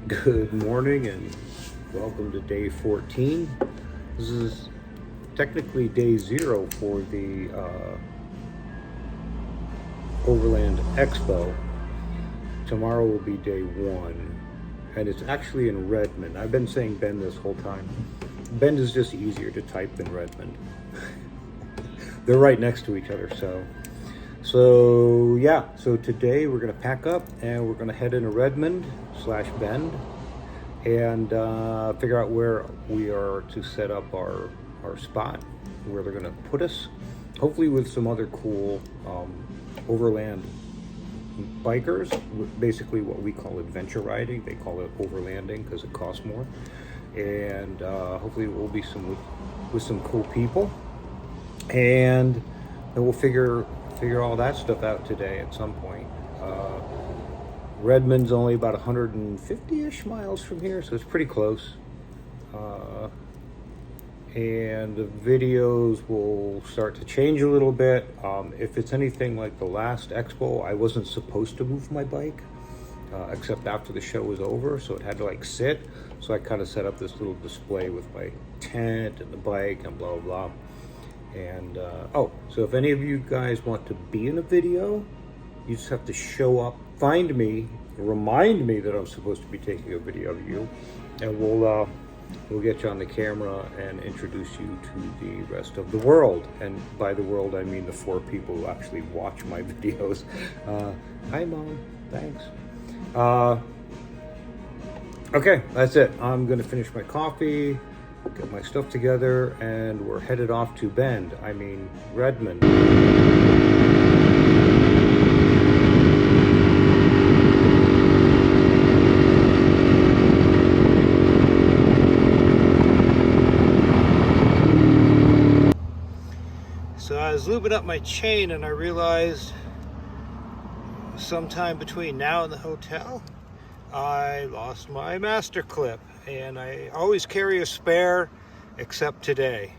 Good morning and welcome to day 14. This is technically day 0 for the Overland Expo. Tomorrow will be day 1 and it's actually in Redmond. I've been saying Bend this whole time. Bend is just easier to type than Redmond. They're right next to each other, so yeah, so today we're gonna pack up and we're gonna head into Redmond / Bend and figure out where we are to set up our spot, where they're gonna put us, hopefully with some other cool overland bikers, basically what we call adventure riding. They call it overlanding because it costs more, and hopefully we'll be with some cool people, and then we'll figure all that stuff out today at some point. Redmond's only about 150-ish miles from here, so it's pretty close. And the videos will start to change a little bit. If it's anything like the last expo, I wasn't supposed to move my bike, except after the show was over, so it had to like sit. So I kind of set up this little display with my tent and the bike and blah, blah, blah. And so if any of you guys want to be in a video, you just have to show up, find me, remind me that I'm supposed to be taking a video of you, and we'll get you on the camera and introduce you to the rest of the world. And by the world, I mean the 4 people who actually watch my videos. Hi, Mom. Thanks. Okay, that's it. I'm gonna finish my coffee, get my stuff together, and we're headed off to Redmond. So I was lubing up my chain and I realized sometime between now and the hotel, I lost my master clip. And I always carry a spare except today.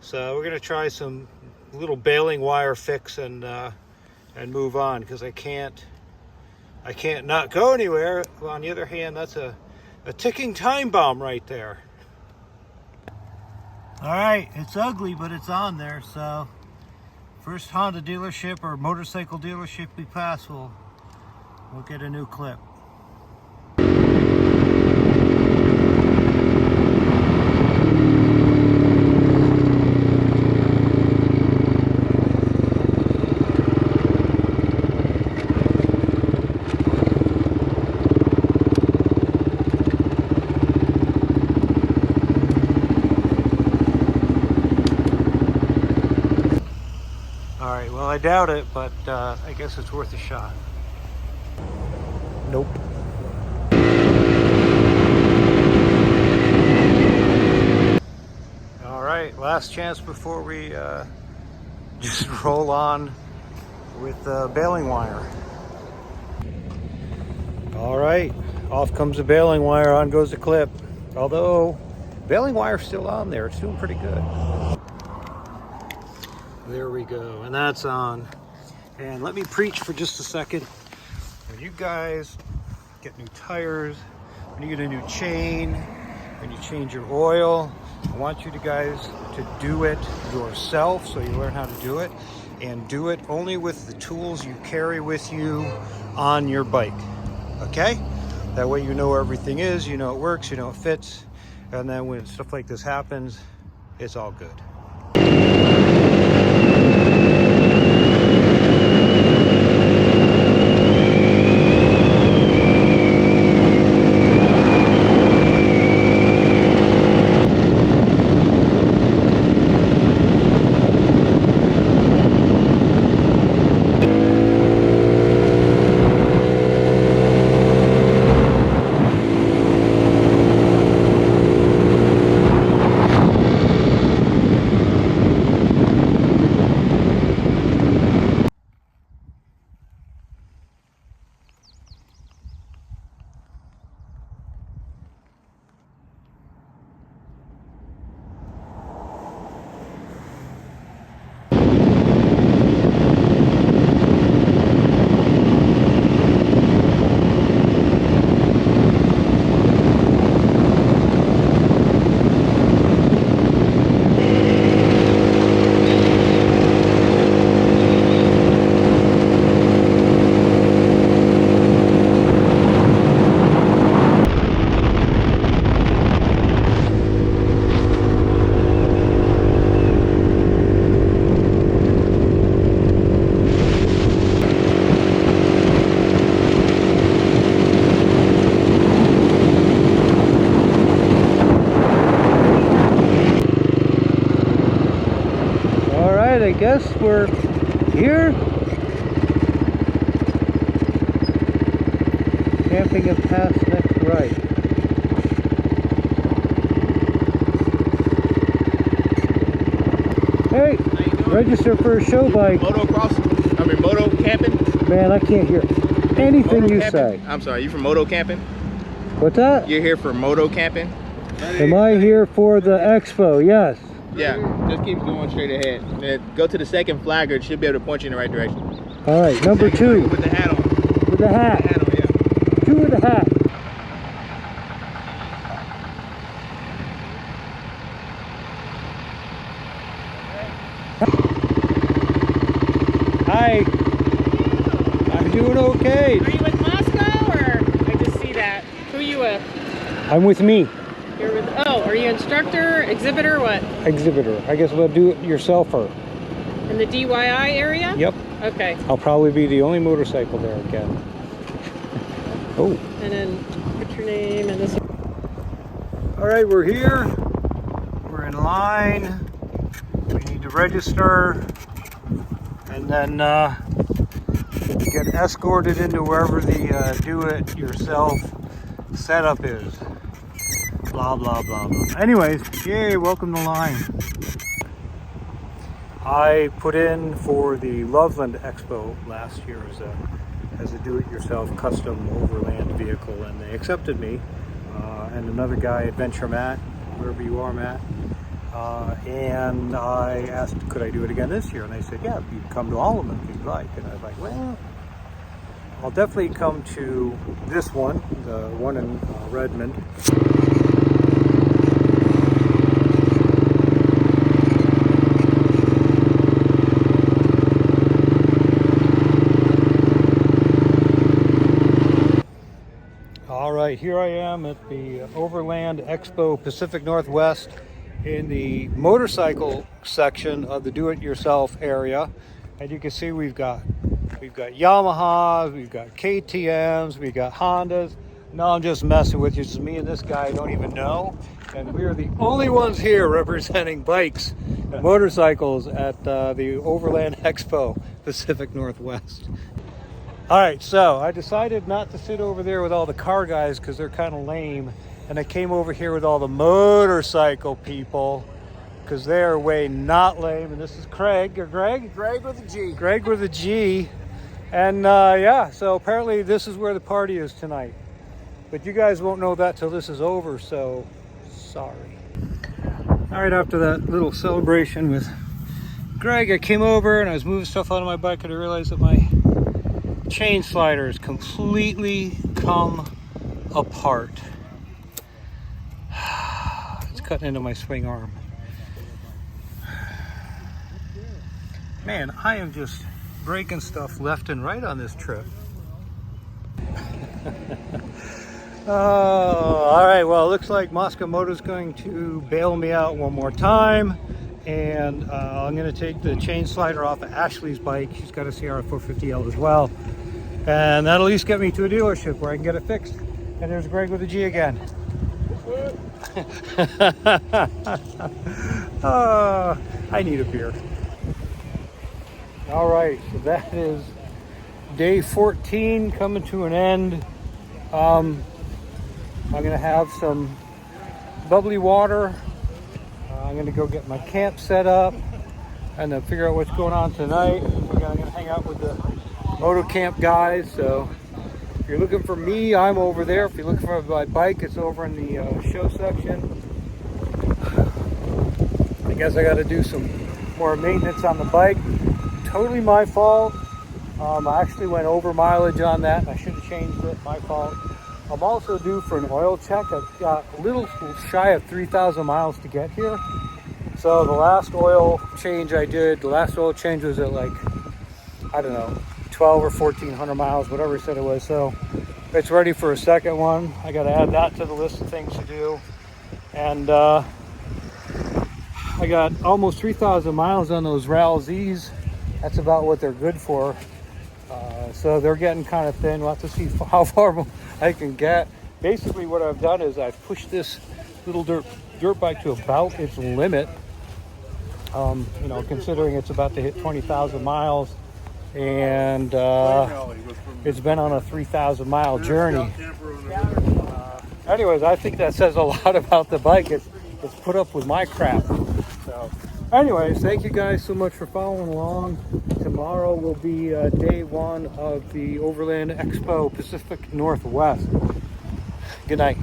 So we're gonna try some little baling wire fix and move on, because I can't not go anywhere. Well, on the other hand, that's a ticking time bomb right there. All right, it's ugly, but it's on there. So first Honda dealership or motorcycle dealership we pass, we'll get a new clip. Well, I doubt it, but I guess it's worth a shot. Nope. All right, last chance before we just roll on with baling wire. All right, off comes the baling wire, on goes the clip. Although, baling wire's still on there, it's doing pretty good. There we go, and that's on. And let me preach for just a second. When you guys get new tires, when you get a new chain, when you change your oil, I want you guys to do it yourself, so you learn how to do it, and do it only with the tools you carry with you on your bike, okay? That way you know where everything is, you know it works, you know it fits, and then when stuff like this happens, it's all good. guess we're here. Camping and pass next right. Hey, register for a show bike. Moto camping? Man, I can't hear anything you say. I'm sorry, you from moto camping? What's that? You're here for moto camping? Am I here for the expo? Yes. Yeah, just keep going straight ahead. Then go to the second flagger, it should be able to point you in the right direction. All right, number 2. With the hat on. With the hat. The hat on, yeah. 2 with the hat. Hi. I'm doing okay. Are you with Moscow or I just see that? Who are you with? I'm with me. You're with, oh, are you instructor, exhibitor, what? Exhibitor. I guess we'll do it yourselfer. In the DYI area? Yep. Okay. I'll probably be the only motorcycle there again. Oh. And then put your name and this. All right, we're here. We're in line. We need to register. And then get escorted into wherever the do-it-yourself setup is. Blah, blah, blah, blah. Anyways, yay, welcome to line. I put in for the Overland Expo last year as a do-it-yourself custom overland vehicle, and they accepted me. And another guy, Adventure Matt, wherever you are, Matt. And I asked, could I do it again this year? And they said, yeah, you can come to all of them if you'd like. And I was like, well, I'll definitely come to this one, the one in Redmond. All right, here I am at the Overland Expo Pacific Northwest in the motorcycle section of the do-it-yourself area. And you can see we've got Yamahas, we've got KTMs, we've got Hondas. No, I'm just messing with you. It's me and this guy I don't even know. And we are the only ones here representing bikes and motorcycles at the Overland Expo Pacific Northwest. All right, so I decided not to sit over there with all the car guys because they're kind of lame. And I came over here with all the motorcycle people because they are way not lame. And this is Craig, or Greg? Greg with a G. Greg with a G. And yeah, so apparently this is where the party is tonight. But you guys won't know that till this is over, so sorry. All right, after that little celebration with Greg, I came over and I was moving stuff out of my bike and I realized that my chain sliders completely come apart. It's cutting into my swing arm. Man, I am just breaking stuff left and right on this trip. Oh, all right, well, it looks like Moscow Moto's going to bail me out one more time. And I'm going to take the chain slider off of Ashley's bike. She's got a CFR450L as well. And that'll at least get me to a dealership where I can get it fixed. And there's Greg with a G again. I need a beer. All right, so that is day 14 coming to an end. I'm going to have some bubbly water. I'm going to go get my camp set up and then figure out what's going on tonight. We're going to hang out with the Moto Camp guys. So if you're looking for me, I'm over there. If you're looking for my bike, it's over in the show section. I guess I got to do some more maintenance on the bike. Totally my fault. I actually went over mileage on that and I should have changed it. My fault. I'm also due for an oil check. I've got a little shy of 3,000 miles to get here. So the last oil change I did, the last oil change was at like, I don't know, 12 or 1,400 miles, whatever it said it was. So it's ready for a second one. I got to add that to the list of things to do. And I got almost 3,000 miles on those RAL Zs. That's about what they're good for. So they're getting kind of thin. We'll have to see how far I can get. Basically what I've done is I've pushed this little dirt bike to about its limit. You know, considering it's about to hit 20,000 miles, and it's been on a 3,000 mile journey. Anyways, I think that says a lot about the bike. It's put up with my crap. So, anyways, thank you guys so much for following along. Tomorrow will be day one of the Overland Expo Pacific Northwest. Good night.